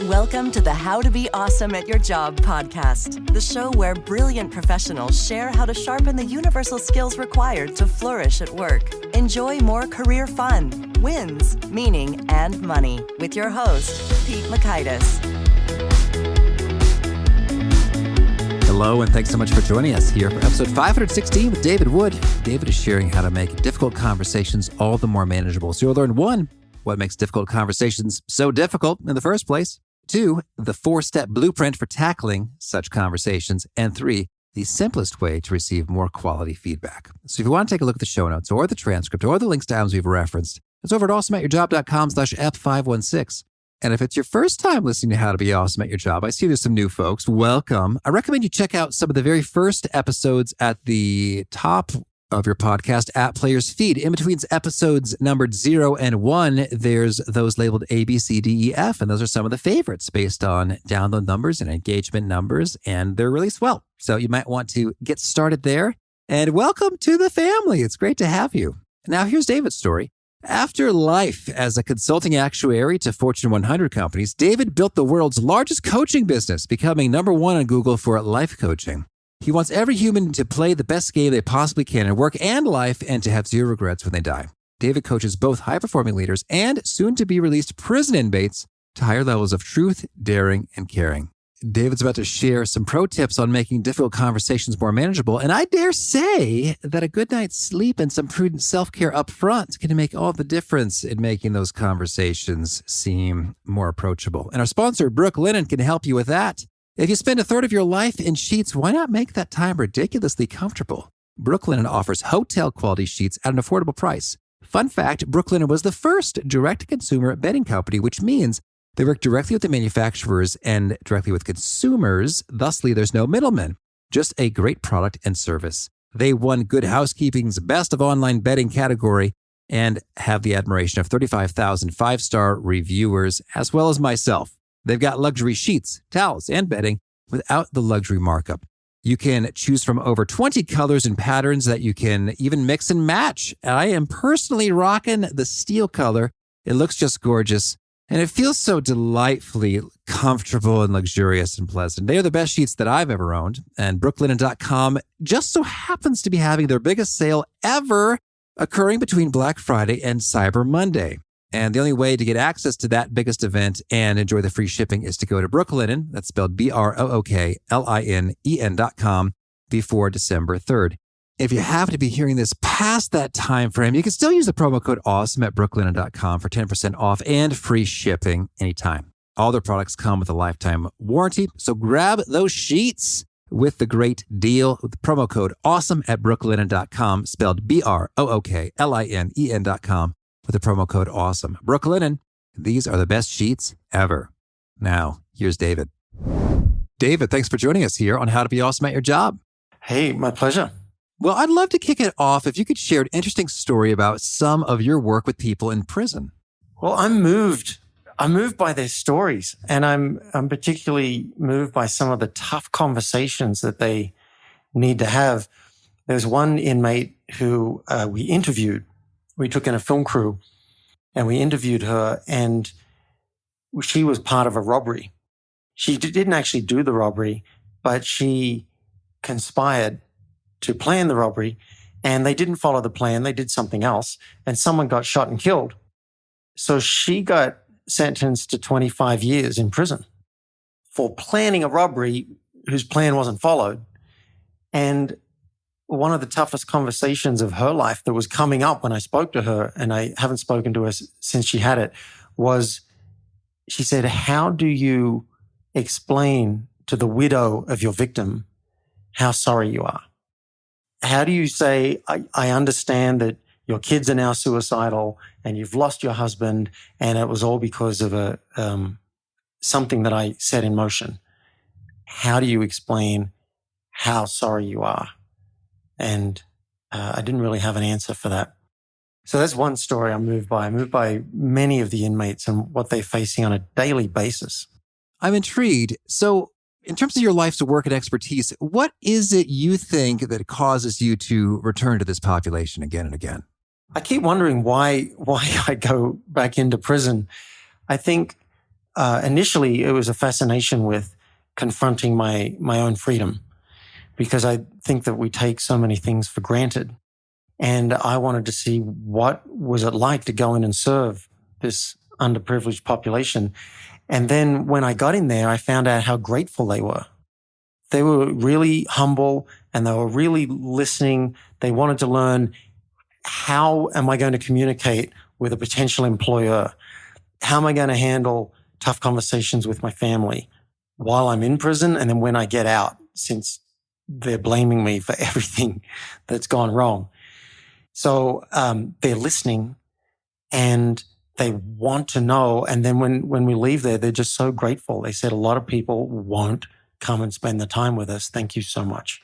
Welcome to the How to Be Awesome at Your Job podcast, the show where brilliant professionals share how to sharpen the universal skills required to flourish at work. Enjoy more career fun, wins, meaning, and money with your host, Pete Makaitis. Hello, and thanks so much for joining us here for episode 516 with David Wood. David is sharing how to make difficult conversations all the more manageable. So you'll learn 1, what makes difficult conversations so difficult in the first place. 2, the 4-step blueprint for tackling such conversations. And 3, the simplest way to receive more quality feedback. So if you want to take a look at the show notes or the transcript or the links to items we've referenced, it's over at awesomeatyourjob.com/F516. And if it's your first time listening to How to Be Awesome at Your Job, I see there's some new folks. Welcome. I recommend you check out some of the very first episodes at the top of your podcast app player's feed. In between episodes numbered 0 and 1, there's those labeled A, B, C, D, E, F, and those are some of the favorites based on download numbers and engagement numbers, and they're really swell. So you might want to get started there. And welcome to the family. It's great to have you. Now here's David's story. After life as a consulting actuary to Fortune 100 companies, David built the world's largest coaching business, becoming number 1 on Google for life coaching. He wants every human to play the best game they possibly can in work and life and to have zero regrets when they die. David coaches both high-performing leaders and soon-to-be-released prison inmates to higher levels of truth, daring, and caring. David's about to share some pro tips on making difficult conversations more manageable, and I dare say that a good night's sleep and some prudent self-care up front can make all the difference in making those conversations seem more approachable. And our sponsor, Brook Linen, can help you with that. If you spend a third of your life in sheets, why not make that time ridiculously comfortable? Brook Linen offers hotel-quality sheets at an affordable price. Fun fact, Brook Linen was the first direct-to-consumer bedding company, which means they work directly with the manufacturers and directly with consumers. Thusly, there's no middlemen, just a great product and service. They won Good Housekeeping's Best of Online Bedding category and have the admiration of 35,000 5-star reviewers, as well as myself. They've got luxury sheets, towels, and bedding without the luxury markup. You can choose from over 20 colors and patterns that you can even mix and match. I am personally rocking the steel color. It looks just gorgeous, and it feels so delightfully comfortable and luxurious and pleasant. They are the best sheets that I've ever owned, and brooklinen.com just so happens to be having their biggest sale ever occurring between Black Friday and Cyber Monday. And the only way to get access to that biggest event and enjoy the free shipping is to go to Brooklinen, that's spelled BROOKLINEN.com, before December 3rd. If you happen to be hearing this past that time frame, you can still use the promo code AWESOME at brooklinen.com for 10% off and free shipping anytime. All their products come with a lifetime warranty, so grab those sheets with the great deal with the promo code AWESOME at brooklinen.com, spelled BROOKLINEN.com. with the promo code AWESOME. Brook Linen, these are the best sheets ever. Now, here's David. David, thanks for joining us here on How to Be Awesome at Your Job. Hey, my pleasure. Well, I'd love to kick it off if you could share an interesting story about some of your work with people in prison. Well, I'm moved by their stories, and I'm particularly moved by some of the tough conversations that they need to have. There's one inmate who we interviewed. We took in a film crew and we interviewed her, and she was part of a robbery. She didn't actually do the robbery, but she conspired to plan the robbery, and they didn't follow the plan. They did something else, and someone got shot and killed. So she got sentenced to 25 years in prison for planning a robbery whose plan wasn't followed. And one of the toughest conversations of her life that was coming up when I spoke to her, and I haven't spoken to her since she had it, was she said, how do you explain to the widow of your victim how sorry you are? How do you say, I understand that your kids are now suicidal and you've lost your husband and it was all because of something that I set in motion? How do you explain how sorry you are? And I didn't really have an answer for that. So that's one story I'm moved by. I'm moved by many of the inmates and what they're facing on a daily basis. I'm intrigued. So in terms of your life's work and expertise, what is it you think that causes you to return to this population again and again? I keep wondering why I go back into prison. I think initially it was a fascination with confronting my own freedom, because I think that we take so many things for granted. And I wanted to see what was it like to go in and serve this underprivileged population. And then when I got in there, I found out how grateful they were. They were really humble and they were really listening. They wanted to learn, how am I going to communicate with a potential employer? How am I going to handle tough conversations with my family while I'm in prison? And then when I get out, since they're blaming me for everything that's gone wrong. So they're listening and they want to know. And then when we leave there, they're just so grateful. They said a lot of people won't come and spend the time with us. Thank you so much.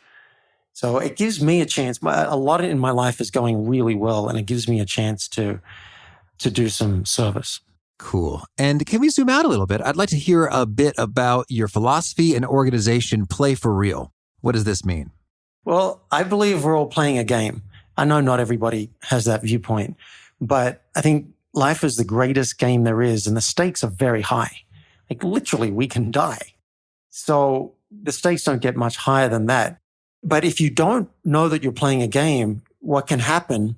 So it gives me a chance. A lot in my life is going really well, and it gives me a chance to do some service. Cool. And can we zoom out a little bit? I'd like to hear a bit about your philosophy and organization, Play for Real. What does this mean? Well, I believe we're all playing a game. I know not everybody has that viewpoint, but I think life is the greatest game there is, and the stakes are very high. Like literally, we can die. So the stakes don't get much higher than that. But if you don't know that you're playing a game, what can happen,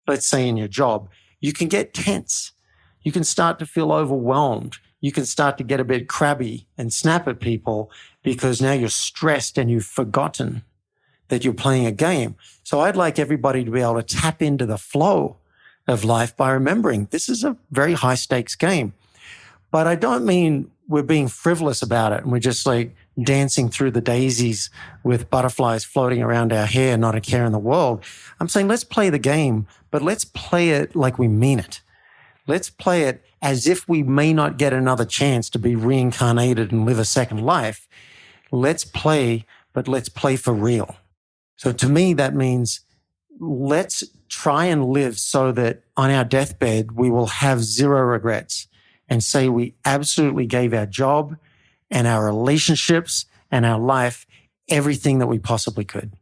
let's say in your job, you can get tense. You can start to feel overwhelmed. You can start to get a bit crabby and snap at people because now you're stressed and you've forgotten that you're playing a game. So I'd like everybody to be able to tap into the flow of life by remembering this is a very high stakes game. But I don't mean we're being frivolous about it and we're just like dancing through the daisies with butterflies floating around our hair, not a care in the world. I'm saying let's play the game, but let's play it like we mean it. Let's play it as if we may not get another chance to be reincarnated and live a second life. Let's play, but let's play for real. So to me, that means let's try and live so that on our deathbed, we will have zero regrets and say we absolutely gave our job and our relationships and our life everything that we possibly could.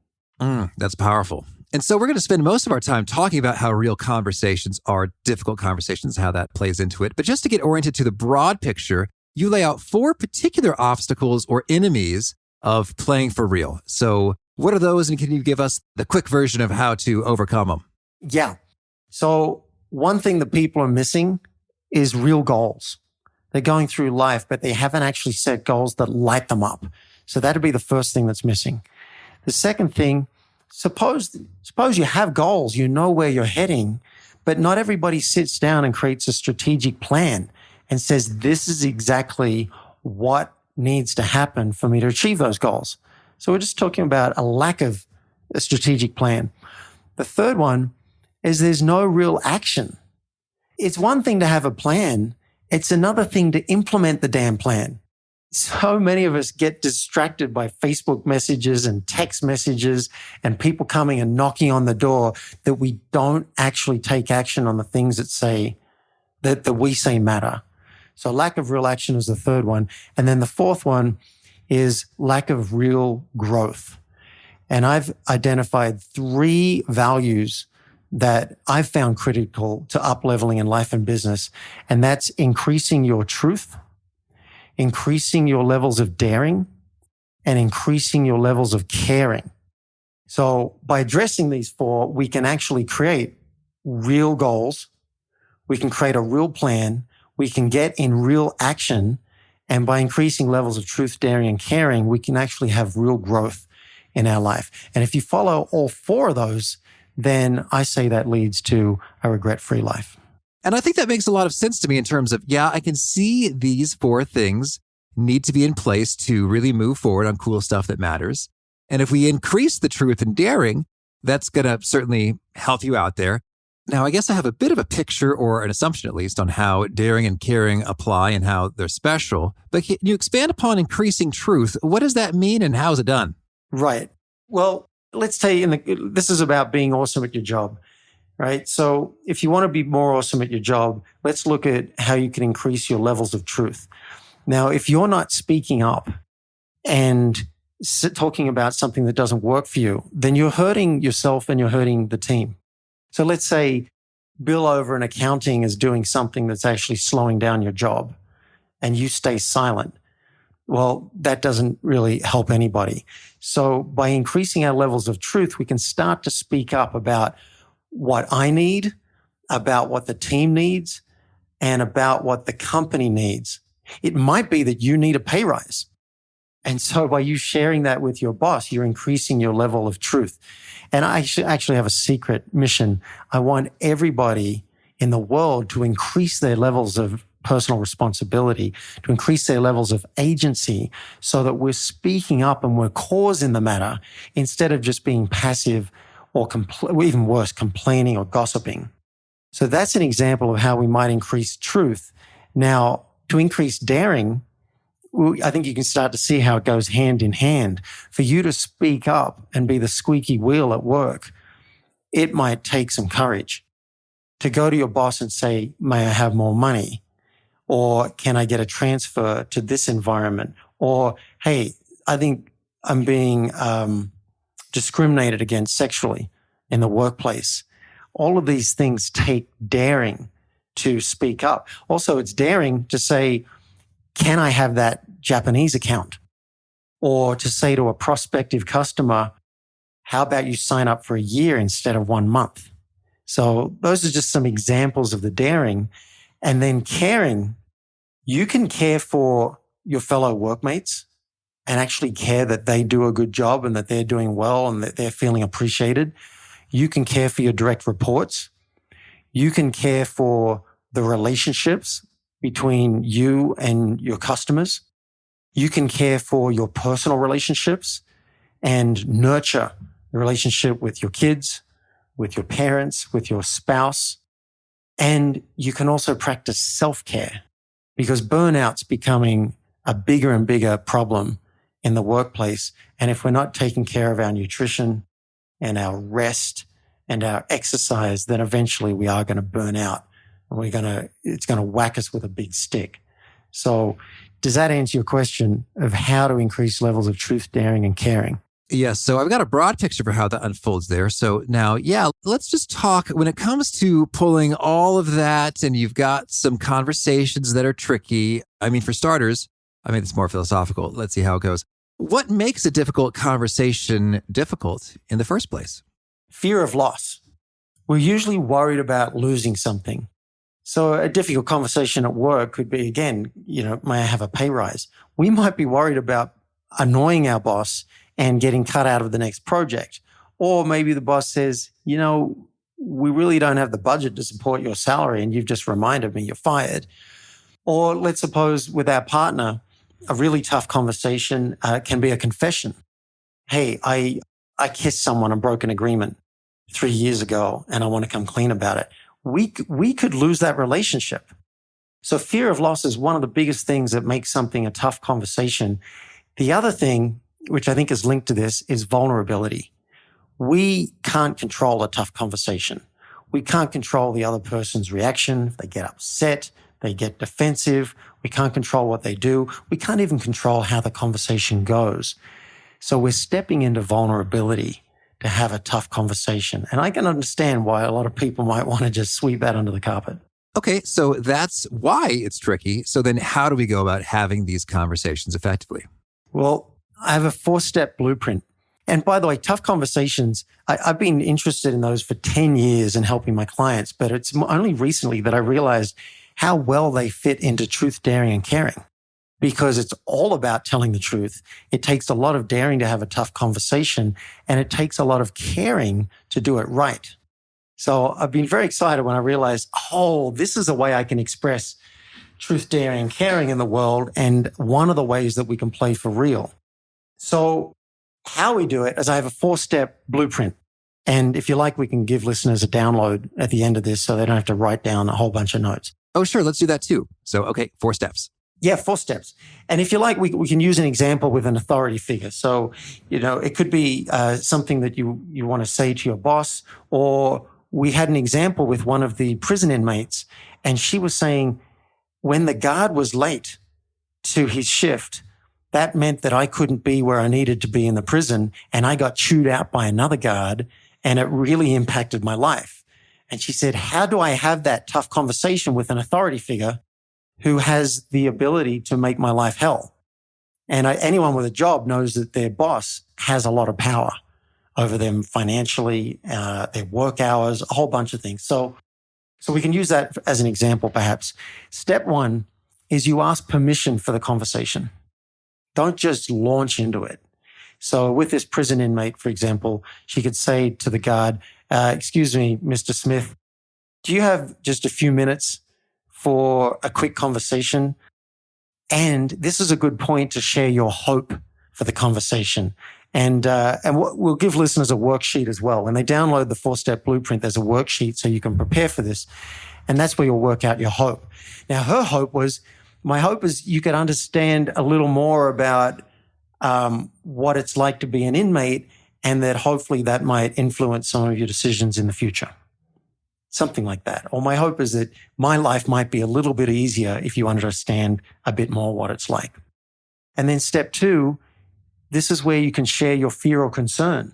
That's powerful. And so we're going to spend most of our time talking about how real conversations are difficult conversations, how that plays into it. But just to get oriented to the broad picture, you lay out 4 particular obstacles or enemies of playing for real. So what are those? And can you give us the quick version of how to overcome them? Yeah. So one thing that people are missing is real goals. They're going through life, but they haven't actually set goals that light them up. So that'd be the first thing that's missing. The second thing, suppose you have goals, you know where you're heading, but not everybody sits down and creates a strategic plan and says, this is exactly what needs to happen for me to achieve those goals. So we're just talking about a lack of a strategic plan. The third one is there's no real action. It's one thing to have a plan. It's another thing to implement the damn plan. So many of us get distracted by Facebook messages and text messages and people coming and knocking on the door that we don't actually take action on the things that we say matter. So lack of real action is the third one. And then the fourth one is lack of real growth. And I've identified 3 values that I've found critical to up-leveling in life and business. And that's increasing your truth, increasing your levels of daring, and increasing your levels of caring. So by addressing these 4, we can actually create real goals. We can create a real plan. We can get in real action. And by increasing levels of truth, daring, and caring, we can actually have real growth in our life. And if you follow all 4 of those, then I say that leads to a regret-free life. And I think that makes a lot of sense to me in terms of, I can see these 4 things need to be in place to really move forward on cool stuff that matters. And if we increase the truth and daring, that's going to certainly help you out there. Now, I guess I have a bit of a picture or an assumption, at least, on how daring and caring apply and how they're special. But can you expand upon increasing truth? What does that mean and how is it done? Right. Well, let's tell you, this is about being awesome at your job, right? So if you want to be more awesome at your job, let's look at how you can increase your levels of truth. Now, if you're not speaking up and talking about something that doesn't work for you, then you're hurting yourself and you're hurting the team. So let's say Bill over in accounting is doing something that's actually slowing down your job. and you stay silent, well, that doesn't really help anybody. So by increasing our levels of truth, we can start to speak up about what I need, about what the team needs, and about what the company needs. It might be that you need a pay rise. And so by you sharing that with your boss, you're increasing your level of truth. And I actually have a secret mission. I want everybody in the world to increase their levels of personal responsibility, to increase their levels of agency so that we're speaking up and we're causing the matter instead of just being passive or even worse, complaining or gossiping. So that's an example of how we might increase truth. Now, to increase daring, I think you can start to see how it goes hand in hand. For you to speak up and be the squeaky wheel at work, it might take some courage. To go to your boss and say, may I have more money? Or can I get a transfer to this environment? Or, hey, I think I'm being discriminated against sexually in the workplace. All of these things take daring to speak up. Also, it's daring to say, can I have that Japanese account? Or to say to a prospective customer, how about you sign up for a year instead of 1 month? So those are just some examples of the daring. And then caring, you can care for your fellow workmates and actually care that they do a good job and that they're doing well and that they're feeling appreciated. You can care for your direct reports. You can care for the relationships between you and your customers. You can care for your personal relationships and nurture the relationship with your kids, with your parents, with your spouse. And you can also practice self-care because burnout's becoming a bigger and bigger problem in the workplace. And if we're not taking care of our nutrition and our rest and our exercise, then eventually we are going to burn out and it's going to whack us with a big stick. So does that answer your question of how to increase levels of truth, daring, and caring? Yes. So I've got a broad picture for how that unfolds there. So now, let's just talk when it comes to pulling all of that and you've got some conversations that are tricky. I mean, for starters, I made this more philosophical. Let's see how it goes. What makes a difficult conversation difficult in the first place? Fear of loss. We're usually worried about losing something. So a difficult conversation at work could be, again, may I have a pay rise? We might be worried about annoying our boss and getting cut out of the next project. Or maybe the boss says, we really don't have the budget to support your salary and you've just reminded me you're fired. Or let's suppose with our partner, a really tough conversation can be a confession. Hey, I kissed someone and broke an agreement 3 years ago and I want to come clean about it. We could lose that relationship. So fear of loss is one of the biggest things that makes something a tough conversation. The other thing, which I think is linked to this, is vulnerability. We can't control a tough conversation. We can't control the other person's reaction. If they get upset, they get defensive. We can't control what they do. We can't even control how the conversation goes. So we're stepping into vulnerability to have a tough conversation. And I can understand why a lot of people might want to just sweep that under the carpet. Okay, so that's why it's tricky. So then how do we go about having these conversations effectively? Well, I have a 4-step blueprint. And by the way, tough conversations, I've been interested in those for 10 years and helping my clients, but it's only recently that I realized how well they fit into truth, daring, and caring. Because it's all about telling the truth. It takes a lot of daring to have a tough conversation, and it takes a lot of caring to do it right. So I've been very excited when I realized, this is a way I can express truth, daring, and caring in the world, and one of the ways that we can play for real. So how we do it is I have a 4-step blueprint. And if you like, we can give listeners a download at the end of this so they don't have to write down a whole bunch of notes. Oh, sure. Let's do that too. So, okay, 4 steps. Yeah, 4 steps. And if you like, we can use an example with an authority figure. So, it could be something that you want to say to your boss, or we had an example with one of the prison inmates, and she was saying when the guard was late to his shift, that meant that I couldn't be where I needed to be in the prison, and I got chewed out by another guard, and it really impacted my life. And she said, how do I have that tough conversation with an authority figure who has the ability to make my life hell. And anyone with a job knows that their boss has a lot of power over them financially, their work hours, a whole bunch of things. So we can use that as an example, perhaps. Step one is you ask permission for the conversation. Don't just launch into it. So with this prison inmate, for example, she could say to the guard, excuse me, Mr. Smith, do you have just a few minutes for a quick conversation? And this is a good point to share your hope for the conversation. And we'll give listeners a worksheet as well. When they download the 4-step blueprint, there's a worksheet so you can prepare for this. And that's where you'll work out your hope. Now, her hope was, my hope is you could understand a little more about what it's like to be an inmate, and that hopefully that might influence some of your decisions in the future. Something like that. Or my hope is that my life might be a little bit easier if you understand a bit more what it's like. And then step two, this is where you can share your fear or concern.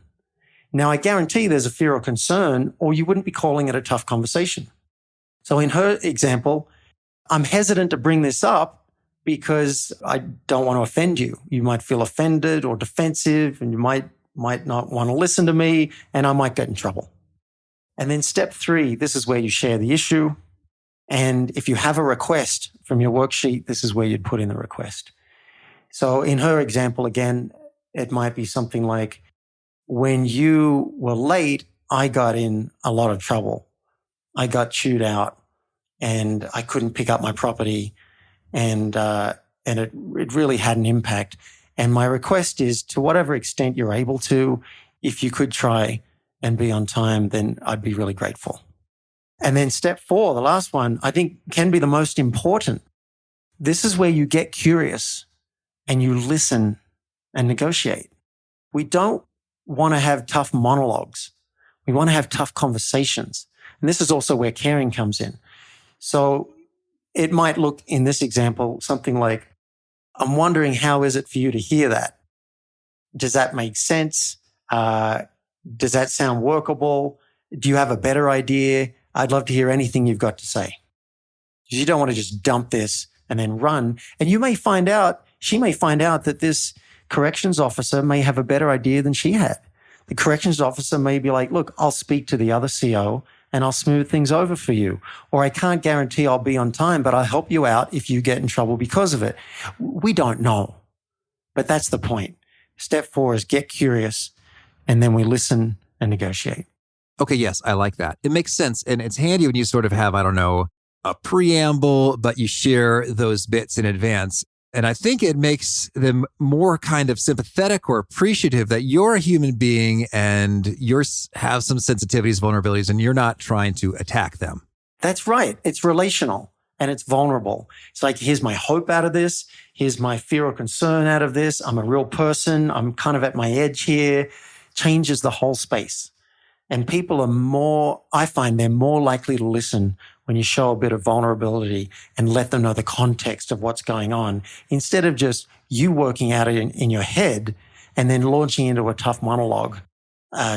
Now, I guarantee there's a fear or concern, or you wouldn't be calling it a tough conversation. So in her example, I'm hesitant to bring this up because I don't want to offend you. You might feel offended or defensive, and you might not want to listen to me, and I might get in trouble. And then step three, this is where you share the issue. And if you have a request from your worksheet, this is where you'd put in the request. So in her example, again, it might be something like, when you were late, I got in a lot of trouble. I got chewed out and I couldn't pick up my property, and it really had an impact. And my request is, to whatever extent you're able to, if you could try and be on time, then I'd be really grateful. And then step four, the last one, I think can be the most important. This is where you get curious and you listen and negotiate. We don't want to have tough monologues. We want to have tough conversations. And this is also where caring comes in. So it might look, in this example, something like, I'm wondering, how is it for you to hear that? Does that make sense? Does that sound workable? Do you have a better idea? I'd love to hear anything you've got to say. Because you don't want to just dump this and then run. And you may find out, she may find out that this corrections officer may have a better idea than she had. The corrections officer may be like, look, I'll speak to the other CO and I'll smooth things over for you. Or I can't guarantee I'll be on time, but I'll help you out if you get in trouble because of it. We don't know. But that's the point. Step four is get curious, and then we listen and negotiate. Okay, yes, I like that. It makes sense. And it's handy when you sort of have, I don't know, a preamble, but you share those bits in advance. And I think it makes them more kind of sympathetic or appreciative that you're a human being and you have some sensitivities, vulnerabilities, and you're not trying to attack them. That's right. It's relational and it's vulnerable. It's like, here's my hope out of this. Here's my fear or concern out of this. I'm a real person. I'm kind of at my edge here. Changes the whole space. And people I find they're more likely to listen when you show a bit of vulnerability and let them know the context of what's going on, instead of just you working out it in your head and then launching into a tough monologue,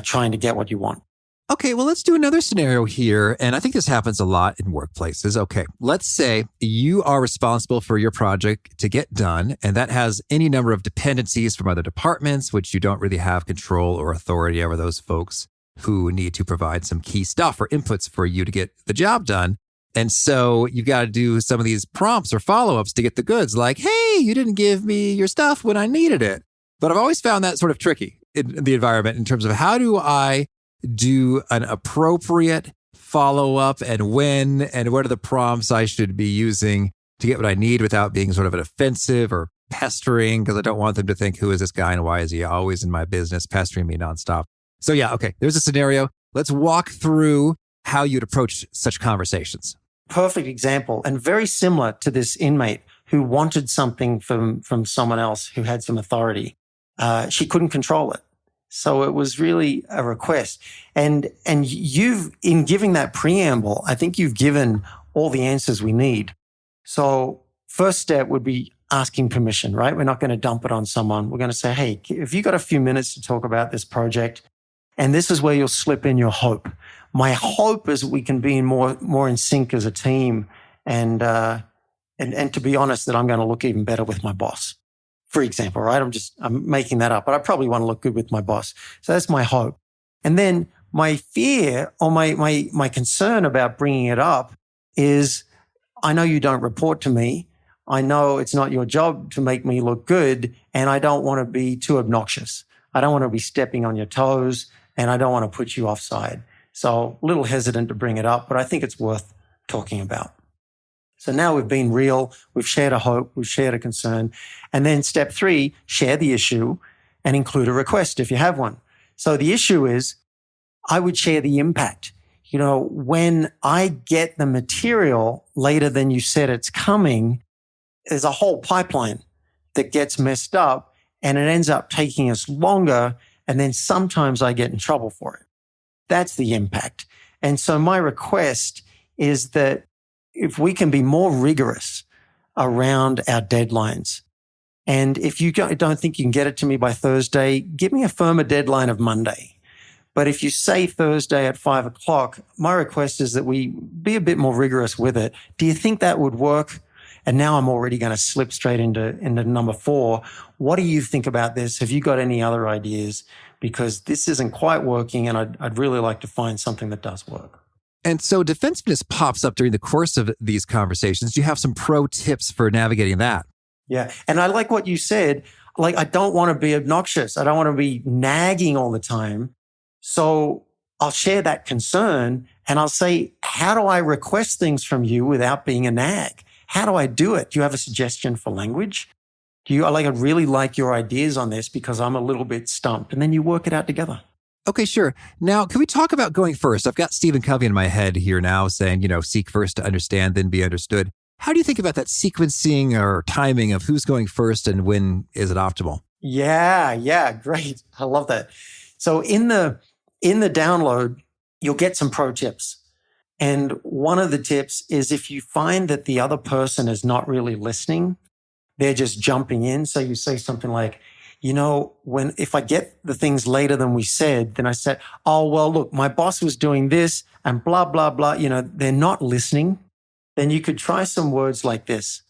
trying to get what you want. Okay, well, let's do another scenario here. And I think this happens a lot in workplaces. Okay, let's say you are responsible for your project to get done, and that has any number of dependencies from other departments, which you don't really have control or authority over those folks who need to provide some key stuff or inputs for you to get the job done. And so you've got to do some of these prompts or follow-ups to get the goods, like, hey, you didn't give me your stuff when I needed it. But I've always found that sort of tricky in the environment in terms of, how do I do an appropriate follow-up, and when, and what are the prompts I should be using to get what I need without being sort of an offensive or pestering, because I don't want them to think, who is this guy and why is he always in my business pestering me nonstop? So yeah, okay, there's a scenario. Let's walk through how you'd approach such conversations. Perfect example, and very similar to this inmate who wanted something from someone else who had some authority. She couldn't control it. So it was really a request. And you've, in giving that preamble, I think you've given all the answers we need. So first step would be asking permission, right? We're not going to dump it on someone. We're going to say, hey, have you got a few minutes to talk about this project? And this is where you'll slip in your hope. My hope is we can be more in sync as a team and and to be honest, that I'm going to look even better with my boss, for example, right? I'm making that up, but I probably want to look good with my boss. So that's my hope. And then my fear or my concern about bringing it up is, I know you don't report to me. I know it's not your job to make me look good, and I don't want to be too obnoxious. I don't want to be stepping on your toes, and I don't want to put you offside. So a little hesitant to bring it up, but I think it's worth talking about. So now we've been real, we've shared a hope, we've shared a concern. And then step 3, share the issue and include a request if you have one. So the issue is, I would share the impact. When I get the material later than you said it's coming, there's a whole pipeline that gets messed up and it ends up taking us longer. And then sometimes I get in trouble for it. That's the impact. And so my request is that if we can be more rigorous around our deadlines, and if you don't think you can get it to me by Thursday, give me a firmer deadline of Monday. But if you say Thursday at 5:00, my request is that we be a bit more rigorous with it. Do you think that would work? And now I'm already going to slip straight into number 4. What do you think about this? Have you got any other ideas? Because this isn't quite working, and I'd really like to find something that does work. And so defensiveness pops up during the course of these conversations. Do you have some pro tips for navigating that? Yeah. And I like what you said. Like, I don't want to be obnoxious. I don't want to be nagging all the time. So I'll share that concern and I'll say, how do I request things from you without being a nag? How do I do it? Do you have a suggestion for language? I'd really like your ideas on this because I'm a little bit stumped. And then you work it out together. Okay, sure. Now, can we talk about going first? I've got Stephen Covey in my head here now saying, seek first to understand, then be understood. How do you think about that sequencing or timing of who's going first and when is it optimal? Yeah, great. I love that. So in the download, you'll get some pro tips. And one of the tips is, if you find that the other person is not really listening, they're just jumping in. So you say something like, if I get the things later than we said, then I said, oh, well, look, my boss was doing this and blah, blah, blah. They're not listening. Then you could try some words like this.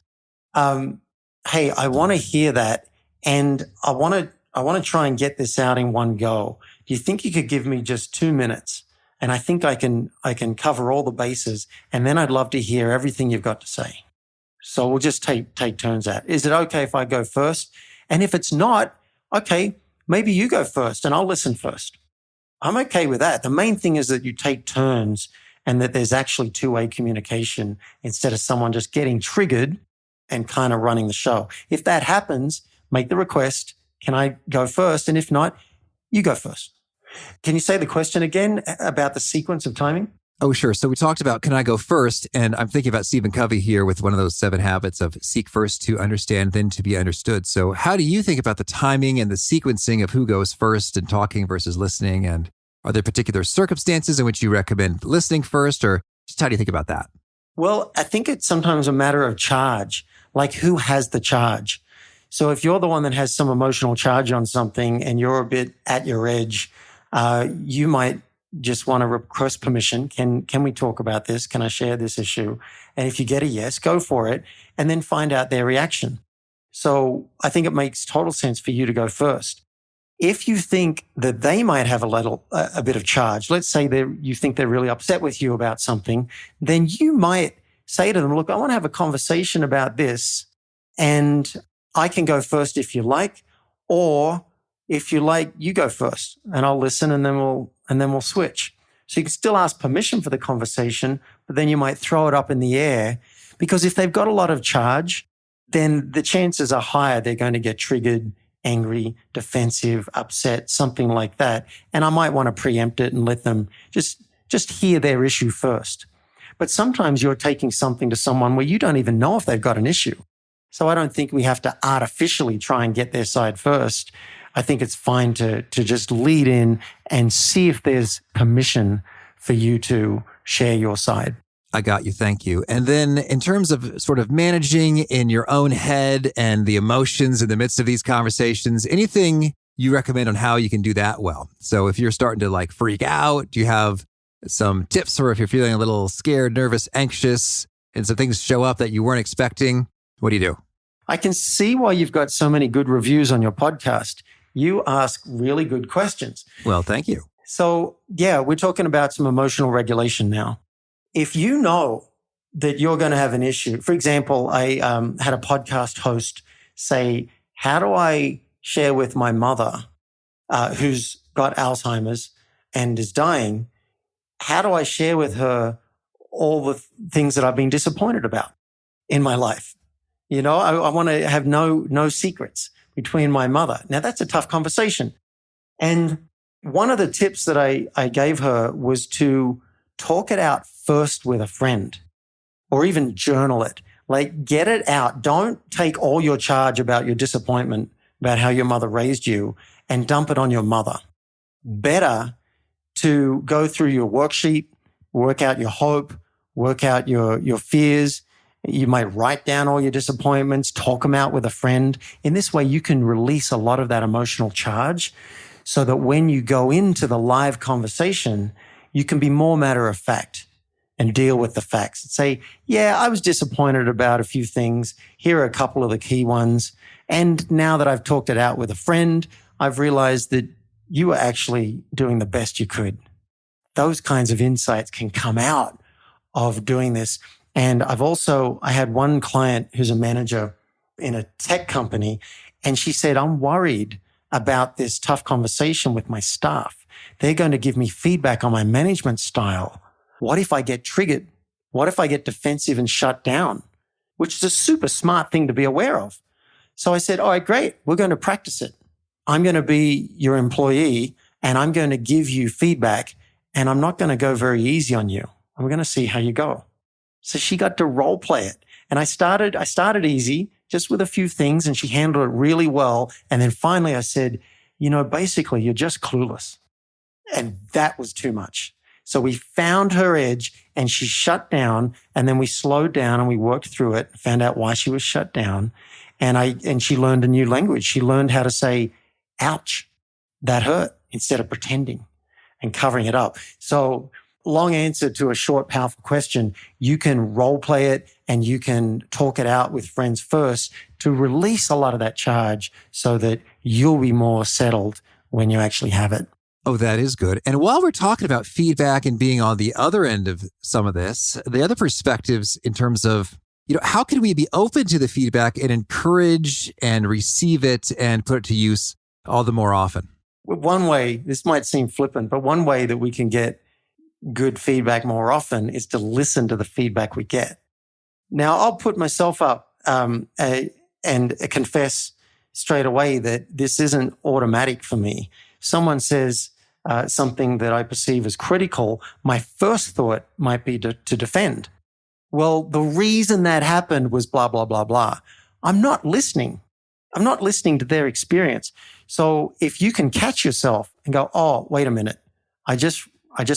Hey, I want to hear that. And I want to try and get this out in one go. Do you think you could give me just 2 minutes? And I think I can cover all the bases. And then I'd love to hear everything you've got to say. So we'll just take turns at. Is it okay if I go first? And if it's not, okay, maybe you go first and I'll listen first. I'm okay with that. The main thing is that you take turns and that there's actually two-way communication instead of someone just getting triggered and kind of running the show. If that happens, make the request. Can I go first? And if not, you go first. Can you say the question again about the sequence of timing? Oh, sure. So we talked about, can I go first? And I'm thinking about Stephen Covey here with one of those 7 habits of seek first to understand, then to be understood. So how do you think about the timing and the sequencing of who goes first and talking versus listening? And are there particular circumstances in which you recommend listening first, or just how do you think about that? Well, I think it's sometimes a matter of charge, like who has the charge. So if you're the one that has some emotional charge on something and you're a bit at your edge, you might just want to request permission. Can we talk about this? Can I share this issue? And if you get a yes, go for it and then find out their reaction. So I think it makes total sense for you to go first. If you think that they might have a bit of charge, let's say you think they're really upset with you about something, then you might say to them, look, I want to have a conversation about this and I can go first if you like, or if you like, you go first and I'll listen and then we'll switch. So you can still ask permission for the conversation, but then you might throw it up in the air, because if they've got a lot of charge, then the chances are higher they're going to get triggered, angry, defensive, upset, something like that. And I might want to preempt it and let them just hear their issue first. But sometimes you're taking something to someone where you don't even know if they've got an issue. So I don't think we have to artificially try and get their side first. I think it's fine to just lead in and see if there's permission for you to share your side. I got you. Thank you. And then in terms of sort of managing in your own head and the emotions in the midst of these conversations, anything you recommend on how you can do that well? So if you're starting to like freak out, do you have some tips? Or if you're feeling a little scared, nervous, anxious, and some things show up that you weren't expecting, what do you do? I can see why you've got so many good reviews on your podcast. You ask really good questions. Well, thank you. So, yeah, we're talking about some emotional regulation now. If you know that you're going to have an issue, for example, I had a podcast host say, how do I share with my mother who's got Alzheimer's and is dying? How do I share with her all the things that I've been disappointed about in my life? You know, I want to have no secrets between my mother. Now, that's a tough conversation. And one of the tips that I gave her was to talk it out first with a friend or even journal it. Like, get it out. Don't take all your charge about your disappointment about how your mother raised you and dump it on your mother. Better to go through your worksheet, work out your hope, work out your fears. You might write down all your disappointments, talk them out with a friend. In this way, you can release a lot of that emotional charge so that when you go into the live conversation, you can be more matter of fact and deal with the facts and say, yeah, I was disappointed about a few things. Here are a couple of the key ones. And now that I've talked it out with a friend, I've realized that you were actually doing the best you could. Those kinds of insights can come out of doing this. And I had one client who's a manager in a tech company, and she said, I'm worried about this tough conversation with my staff. They're going to give me feedback on my management style. What if I get triggered? What if I get defensive and shut down? Which is a super smart thing to be aware of. So I said, all right, great. We're going to practice it. I'm going to be your employee and I'm going to give you feedback, and I'm not going to go very easy on you. I'm going to see how you go. So she got to role play it. And I started easy, just with a few things, and she handled it really well. And then finally I said, basically you're just clueless. And that was too much. So we found her edge and she shut down, and then we slowed down and we worked through it, found out why she was shut down. And she learned a new language. She learned how to say, ouch, that hurt, instead of pretending and covering it up. So long answer to a short, powerful question. You can role play it and you can talk it out with friends first to release a lot of that charge so that you'll be more settled when you actually have it. Oh, that is good. And while we're talking about feedback and being on the other end of some of this, the other perspectives in terms of, how can we be open to the feedback and encourage and receive it and put it to use all the more often? One way, this might seem flippant, but one way that we can get good feedback more often is to listen to the feedback we get. Now, I'll put myself up and confess straight away that this isn't automatic for me. Someone says something that I perceive as critical, my first thought might be to defend. Well, the reason that happened was blah, blah, blah, blah. I'm not listening. I'm not listening to their experience. So if you can catch yourself and go, oh, wait a minute, I just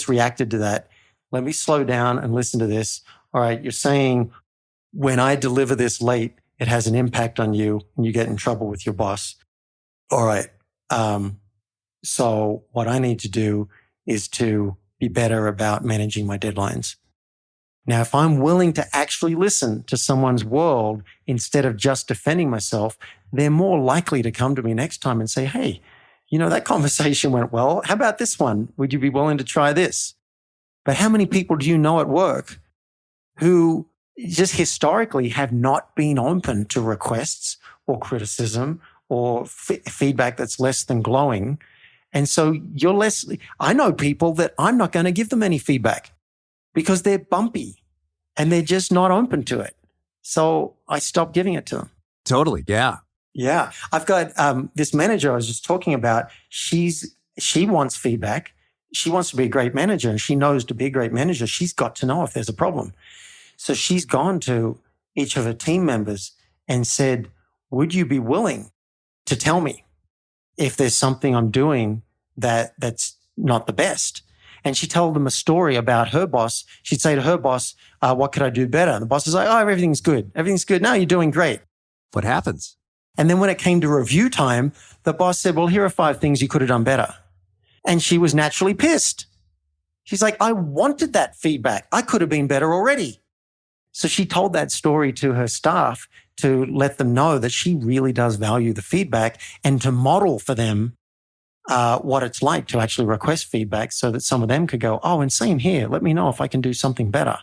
reacted to that. Let me slow down and listen to this. All right, you're saying when I deliver this late, it has an impact on you and you get in trouble with your boss. All right. So what I need to do is to be better about managing my deadlines. Now, if I'm willing to actually listen to someone's world instead of just defending myself, they're more likely to come to me next time and say, hey, that conversation went well. How about this one? Would you be willing to try this? But how many people do you know at work who just historically have not been open to requests or criticism or feedback that's less than glowing? And so I know people that I'm not going to give them any feedback because they're bumpy and they're just not open to it. So I stopped giving it to them. Totally. Yeah. Yeah. I've got this manager I was just talking about. She wants feedback. She wants to be a great manager, and she knows to be a great manager, she's got to know if there's a problem. So she's gone to each of her team members and said, would you be willing to tell me if there's something I'm doing that's not the best? And she told them a story about her boss. She'd say to her boss, what could I do better? And the boss is like, oh, everything's good. Everything's good. No, you're doing great. What happens? And then when it came to review time, the boss said, well, here are 5 things you could have done better. And she was naturally pissed. She's like, I wanted that feedback. I could have been better already. So she told that story to her staff to let them know that she really does value the feedback and to model for them what it's like to actually request feedback so that some of them could go, oh, and same here. Let me know if I can do something better.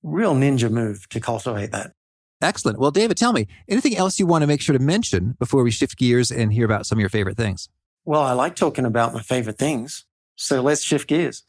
Real ninja move to cultivate that. Excellent. Well, David, tell me, anything else you want to make sure to mention before we shift gears and hear about some of your favorite things? Well, I like talking about my favorite things. So let's shift gears.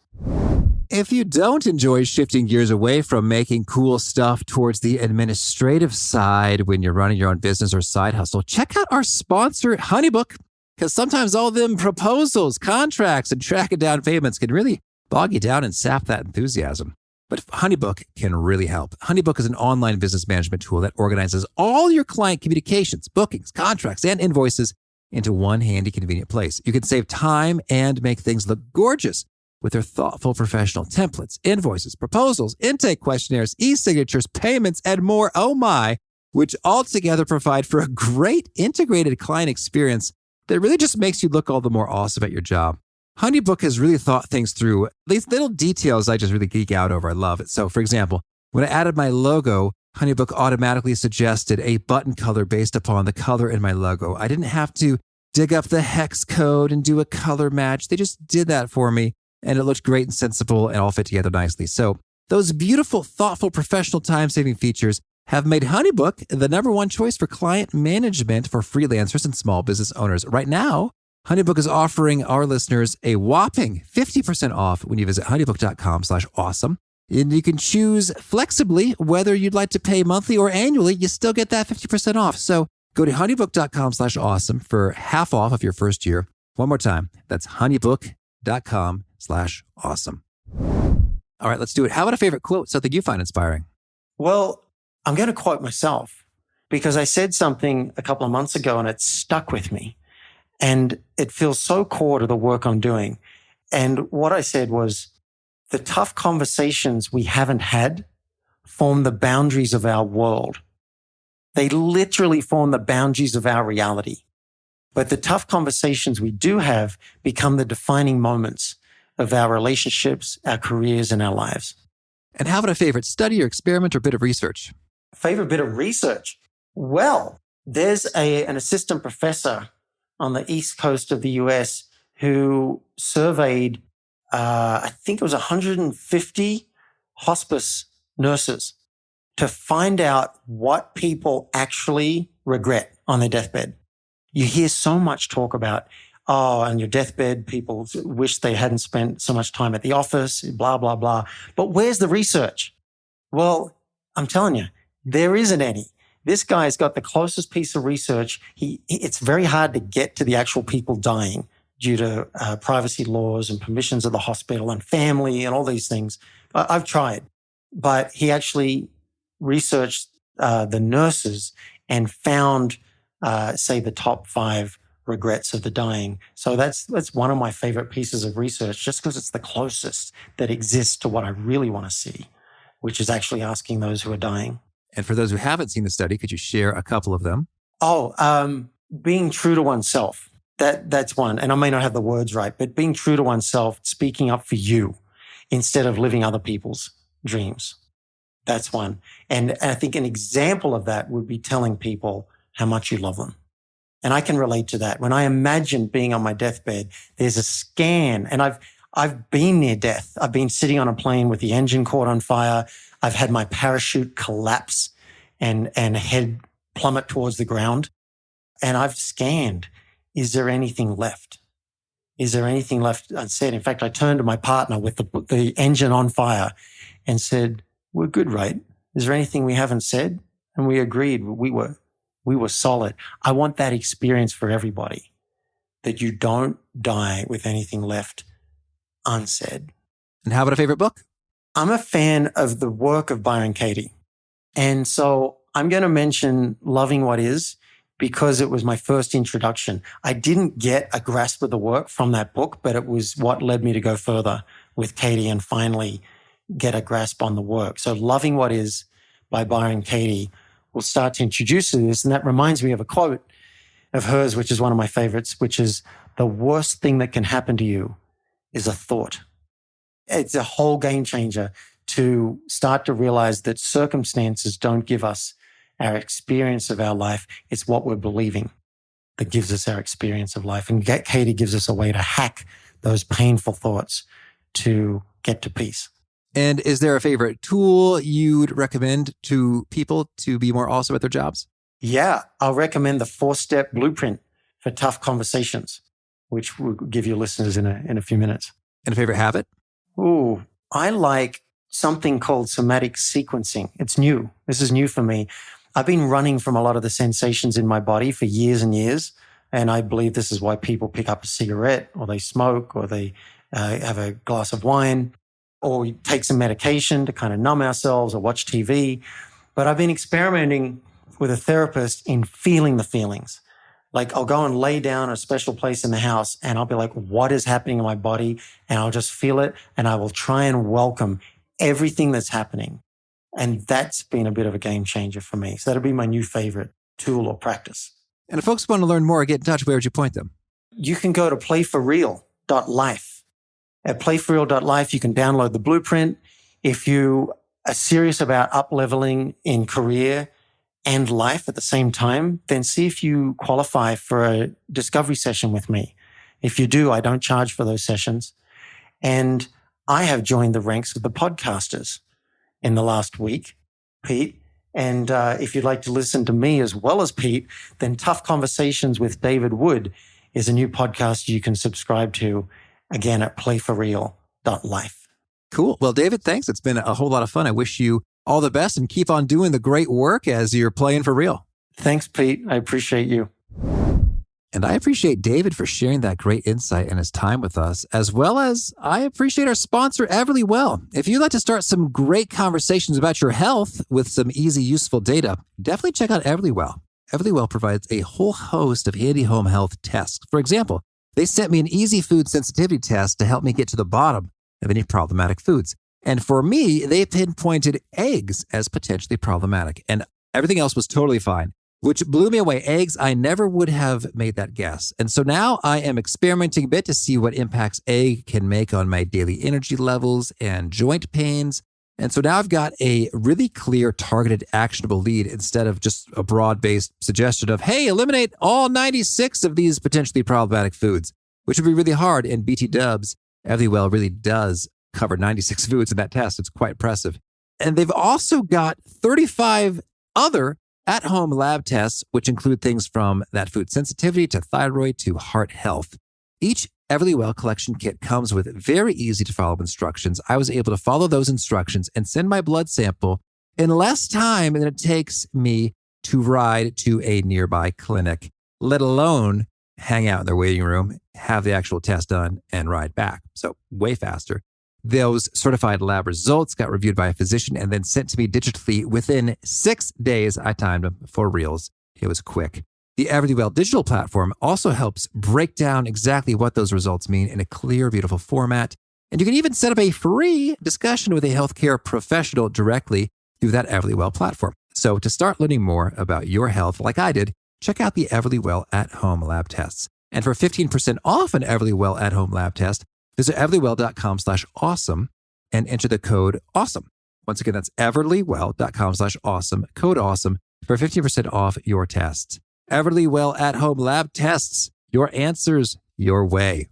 If you don't enjoy shifting gears away from making cool stuff towards the administrative side when you're running your own business or side hustle, check out our sponsor, Honeybook, because sometimes all them proposals, contracts, and tracking down payments can really bog you down and sap that enthusiasm. But Honeybook can really help. Honeybook is an online business management tool that organizes all your client communications, bookings, contracts, and invoices into one handy, convenient place. You can save time and make things look gorgeous with their thoughtful professional templates, invoices, proposals, intake questionnaires, e-signatures, payments, and more. Oh my, which altogether provide for a great integrated client experience that really just makes you look all the more awesome at your job. Honeybook has really thought things through. These little details I just really geek out over. I love it. So, for example, when I added my logo, Honeybook automatically suggested a button color based upon the color in my logo. I didn't have to dig up the hex code and do a color match. They just did that for me, and it looked great and sensible and all fit together nicely. So those beautiful, thoughtful, professional time-saving features have made Honeybook the number one choice for client management for freelancers and small business owners. Right now, Honeybook is offering our listeners a whopping 50% off when you visit honeybook.com/awesome. And you can choose flexibly whether you'd like to pay monthly or annually. You still get that 50% off. So go to honeybook.com/awesome for half off of your first year. One more time. That's honeybook.com/awesome. All right, let's do it. How about a favorite quote, something you find inspiring? Well, I'm going to quote myself because I said something a couple of months ago and it stuck with me. And it feels so core to the work I'm doing. And what I said was, the tough conversations we haven't had form the boundaries of our world. They literally form the boundaries of our reality. But the tough conversations we do have become the defining moments of our relationships, our careers, and our lives. And how about a favorite study or experiment or bit of research? Favorite bit of research? Well, there's an assistant professor on the East Coast of the US who surveyed, I think it was 150 hospice nurses to find out what people actually regret on their deathbed. You hear so much talk about, oh, on your deathbed, people wish they hadn't spent so much time at the office, blah, blah, blah. But where's the research? Well, I'm telling you, there isn't any. This guy's got the closest piece of research. It's very hard to get to the actual people dying due to privacy laws and permissions of the hospital and family and all these things. I've tried, but he actually researched the nurses and found, say, the top 5 regrets of the dying. So that's one of my favorite pieces of research, just because it's the closest that exists to what I really want to see, which is actually asking those who are dying. And for those who haven't seen the study, could you share a couple of them? Being true to oneself. That's one. And I may not have the words right, but being true to oneself, speaking up for you instead of living other people's dreams. That's one. And I think an example of that would be telling people how much you love them. And I can relate to that. When I imagine being on my deathbed, there's a scan, and I've been near death. I've been sitting on a plane with the engine caught on fire. I've had my parachute collapse and head plummet towards the ground. And I've scanned, is there anything left? Is there anything left unsaid? In fact, I turned to my partner with the engine on fire and said, we're good, right? Is there anything we haven't said? And we agreed. We were solid. I want that experience for everybody, that you don't die with anything left unsaid. And how about a favorite book? I'm a fan of the work of Byron Katie. And so I'm going to mention Loving What Is because it was my first introduction. I didn't get a grasp of the work from that book, but it was what led me to go further with Katie and finally get a grasp on the work. So Loving What Is by Byron Katie will start to introduce you to this. And that reminds me of a quote of hers, which is one of my favorites, which is, the worst thing that can happen to you is a thought. It's a whole game changer to start to realize that circumstances don't give us our experience of our life. It's what we're believing that gives us our experience of life. And Katie gives us a way to hack those painful thoughts to get to peace. And is there a favorite tool you'd recommend to people to be more awesome at their jobs? Yeah, I'll recommend the 4-step blueprint for tough conversations, which we'll give your listeners in a few minutes. And a favorite habit? Ooh, I like something called somatic sequencing. It's new. This is new for me. I've been running from a lot of the sensations in my body for years and years. And I believe this is why people pick up a cigarette or they smoke or they have a glass of wine or we take some medication to kind of numb ourselves or watch TV. But I've been experimenting with a therapist in feeling the feelings. Like I'll go and lay down a special place in the house and I'll be like, what is happening in my body? And I'll just feel it and I will try and welcome everything that's happening. And that's been a bit of a game changer for me. So that'll be my new favorite tool or practice. And if folks want to learn more or get in touch, where would you point them? You can go to playforreal.life. At playforreal.life, you can download the blueprint. If you are serious about up-leveling in career and life at the same time, then see if you qualify for a discovery session with me. If you do, I don't charge for those sessions. And I have joined the ranks of the podcasters in the last week, Pete. And if you'd like to listen to me as well as Pete, then Tough Conversations with David Wood is a new podcast you can subscribe to, again, at playforreal.life. Cool. Well, David, thanks. It's been a whole lot of fun. I wish you all the best and keep on doing the great work as you're playing for real. Thanks, Pete. I appreciate you. And I appreciate David for sharing that great insight and his time with us, as well as I appreciate our sponsor, Everlywell. If you'd like to start some great conversations about your health with some easy, useful data, definitely check out Everlywell. Everlywell provides a whole host of handy home health tests. For example, they sent me an easy food sensitivity test to help me get to the bottom of any problematic foods. And for me, they pinpointed eggs as potentially problematic, and everything else was totally fine, which blew me away. Eggs, I never would have made that guess. And so now I am experimenting a bit to see what impacts egg can make on my daily energy levels and joint pains. And so now I've got a really clear, targeted, actionable lead instead of just a broad-based suggestion of, hey, eliminate all 96 of these potentially problematic foods, which would be really hard. And BT Dubs, Everlywell really does cover 96 foods in that test. It's quite impressive. And they've also got 35 other at-home lab tests, which include things from that food sensitivity to thyroid to heart health. Each Everlywell collection kit comes with very easy to follow instructions. I was able to follow those instructions and send my blood sample in less time than it takes me to ride to a nearby clinic, let alone hang out in their waiting room, have the actual test done, and ride back. So way faster. Those certified lab results got reviewed by a physician and then sent to me digitally within 6 days. I timed them for reals. It was quick. The Everlywell digital platform also helps break down exactly what those results mean in a clear, beautiful format. And you can even set up a free discussion with a healthcare professional directly through that Everlywell platform. So to start learning more about your health like I did, check out the Everlywell at-home lab tests. And for 15% off an Everlywell at-home lab test, visit everlywell.com/awesome and enter the code AWESOME. Once again, that's everlywell.com/awesome, code AWESOME for 15% off your tests. Everlywell at-home lab tests, your answers your way.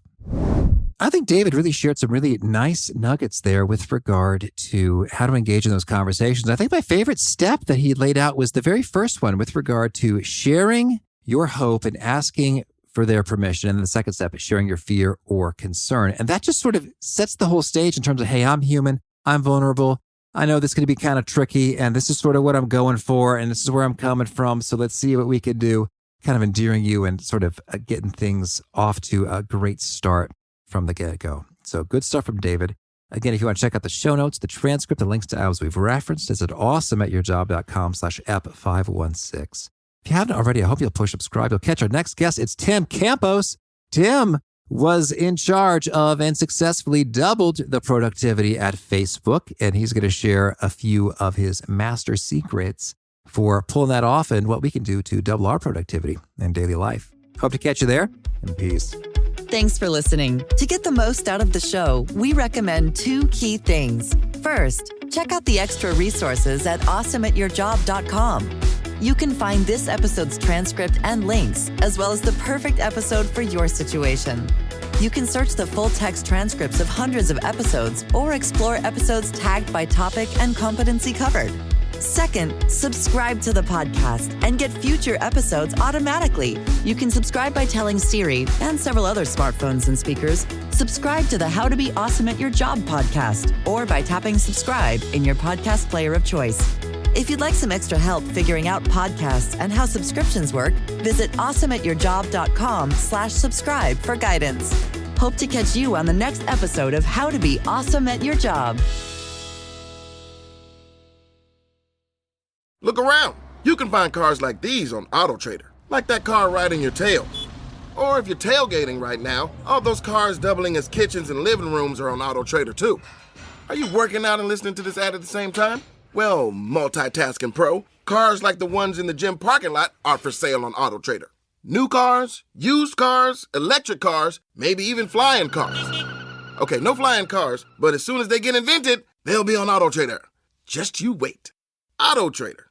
I think David really shared some really nice nuggets there with regard to how to engage in those conversations. I think my favorite step that he laid out was the very first one with regard to sharing your hope and asking for their permission. And then the second step is sharing your fear or concern. And that just sort of sets the whole stage in terms of, hey, I'm human, I'm vulnerable. I know this is going to be kind of tricky, and this is sort of what I'm going for, and this is where I'm coming from. So let's see what we can do, kind of endearing you and sort of getting things off to a great start from the get-go. So good stuff from David. Again, if you want to check out the show notes, the transcript, the links to apps we've referenced, is at awesomeatyourjob.com/ep516. If you haven't already, I hope you'll push subscribe. You'll catch our next guest. It's Tim Campos. Tim was in charge of and successfully doubled the productivity at Facebook. And he's going to share a few of his master secrets for pulling that off and what we can do to double our productivity in daily life. Hope to catch you there, and peace. Thanks for listening. To get the most out of the show, we recommend 2 key things. First, check out the extra resources at awesomeatyourjob.com. You can find this episode's transcript and links, as well as the perfect episode for your situation. You can search the full-text transcripts of hundreds of episodes or explore episodes tagged by topic and competency covered. Second, subscribe to the podcast and get future episodes automatically. You can subscribe by telling Siri and several other smartphones and speakers, subscribe to the How to Be Awesome at Your Job podcast, or by tapping subscribe in your podcast player of choice. If you'd like some extra help figuring out podcasts and how subscriptions work, visit awesomeatyourjob.com/subscribe for guidance. Hope to catch you on the next episode of How to Be Awesome at Your Job. Look around. You can find cars like these on AutoTrader, like that car riding your tail. Or if you're tailgating right now, all those cars doubling as kitchens and living rooms are on AutoTrader too. Are you working out and listening to this ad at the same time? Well, multitasking pro, cars like the ones in the gym parking lot are for sale on AutoTrader. New cars, used cars, electric cars, maybe even flying cars. Okay, no flying cars, but as soon as they get invented, they'll be on AutoTrader. Just you wait. AutoTrader.